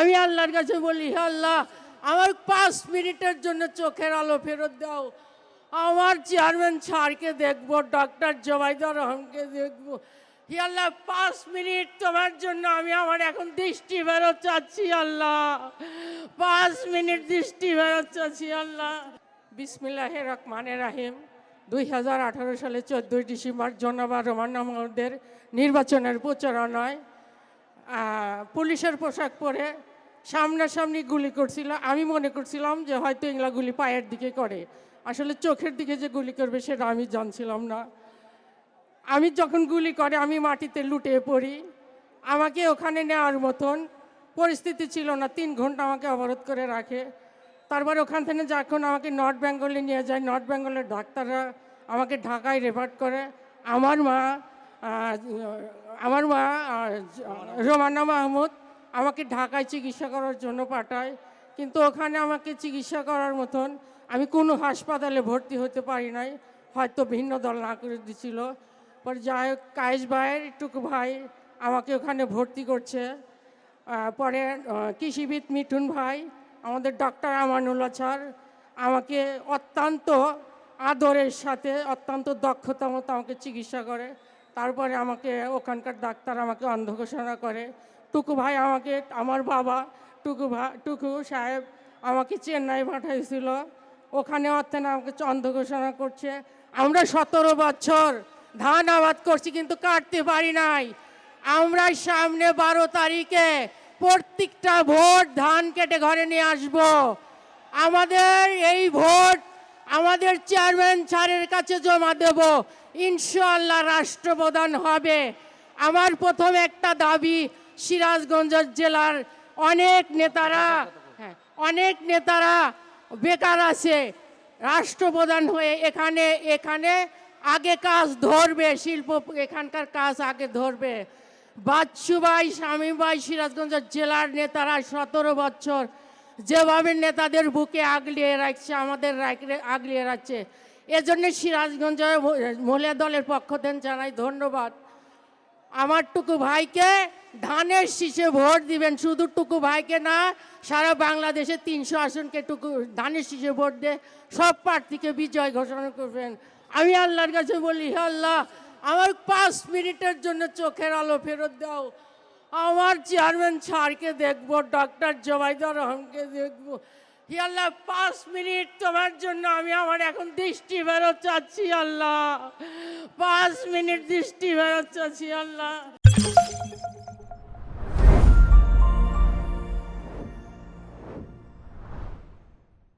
আমি আল্লাহর কাছে বলি, হে আল্লাহ আমার 5 মিনিটের জন্য চোখের আলো ফেরত দাও। আমার চেয়ারম্যান স্যারকে দেখবো, ডক্টর জোবাইদুর রহমানকে দেখবো। হে আল্লাহ 5 মিনিট তোমার জন্য আমি আমার এখন দৃষ্টি ফেরত চাচ্ছি আল্লাহ। 5 মিনিট দৃষ্টি ফেরত চাচ্ছি আল্লাহ। বিসমিল্লাহির রহমানির রহিম। 2018 সালে 14 ডিসেম্বর জনাব রোমান্না মোহাম্মদের নির্বাচনের প্রচারণায় পুলিশের পোশাক পরে সামনাসামনি গুলি করছিল। আমি মনে করছিলাম যে হয়তো এগুলা গুলি পায়ের দিকে করে, আসলে চোখের দিকে যে গুলি করবে সেটা আমি জানছিলাম না। আমি যখন গুলি করে আমি মাটিতে লুটে পড়ি। আমাকে ওখানে নেওয়ার মতন পরিস্থিতি ছিল না, 3 ঘন্টা আমাকে অবরোধ করে রাখে। তারপরে ওখান থেকে যখন আমাকে নর্থ বেঙ্গলে নিয়ে যায়, নর্থ বেঙ্গলের ডাক্তাররা আমাকে ঢাকায় রেফার করে। আমার মা রোমান্না মাহমুদ আমাকে ঢাকায় চিকিৎসা করার জন্য পাঠায়, কিন্তু ওখানে আমাকে চিকিৎসা করার মতন আমি কোনো হাসপাতালে ভর্তি হতে পারি নাই, হয়তো ভিন্ন দল না করে দিছিল। পরে যাই হোক কায়েস ভাইয়ের টুকু ভাই আমাকে ওখানে ভর্তি করছে। পরে কৃষিবিদ মিঠুন ভাই, আমাদের ডক্টর আমানুল্লাহ স্যার আমাকে অত্যন্ত আদরের সাথে অত্যন্ত দক্ষতা মতো আমাকে চিকিৎসা করে। তারপরে আমাকে ওখানকার ডাক্তার আমাকে অন্ধ ঘোষণা করে। টুকু ভাই আমাকে, আমার বাবা টুকু সাহেব আমাকে চেন্নাই পাঠাইছিল, ওখানে অর্থেনা আমাকে অন্ধ ঘোষণা করছে। আমরা 17 বছর ধান আবাদ করছি কিন্তু কাটতে পারি নাই। আমরা সামনে 12 তারিখে প্রত্যেকটা ভোট ধান কেটে ঘরে নিয়ে আসব। আমাদের এই ভোট আমাদের চেয়ারম্যান স্যারের কাছে জমা দেব, ইনশাআল্লাহ রাষ্ট্রপ্রধান হবে। আমার প্রথম একটা দাবি, সিরাজগঞ্জ জেলার অনেক নেতারা বেকার আছে, রাষ্ট্রপ্রধান হয়ে এখানে আগে কাজ ধরবে, শিল্প এখানকার কাজ আগে ধরবে। বাচ্চু ভাই, শামীম ভাই, সিরাজগঞ্জ জেলার নেতারা 17 বছর যেভাবে নেতাদের বুকে আগলিয়ে রাখছে, আমাদের আগলিয়ে রাখছে। এজন্য সিরাজগঞ্জ মহিলা দলের পক্ষ থেকে জানাই ধন্যবাদ। আমার টুকু ভাইকে ধানের শীষে ভোট দিবেন, শুধু টুকু ভাইকে না, সারা বাংলাদেশে 300 আসনকে ধানের শীষে ভোট দিয়ে সব প্রার্থীকে বিজয় ঘোষণা করবেন। আমি আল্লাহর কাছে বলি, হে আল্লাহ আমার 5 মিনিটের জন্য চোখের আলো ফেরত দাও। আমার চেয়ারম্যান স্যারকে দেখবো, ডক্টর জোবাইদুর রহমানকে দেখবো। হে আল্লাহ 5 মিনিট তোমার জন্য আমি আমার এখন দৃষ্টি ফেরত চাচ্ছি আল্লাহ। 5 মিনিট দৃষ্টি ফেরত চাচ্ছি আল্লাহ।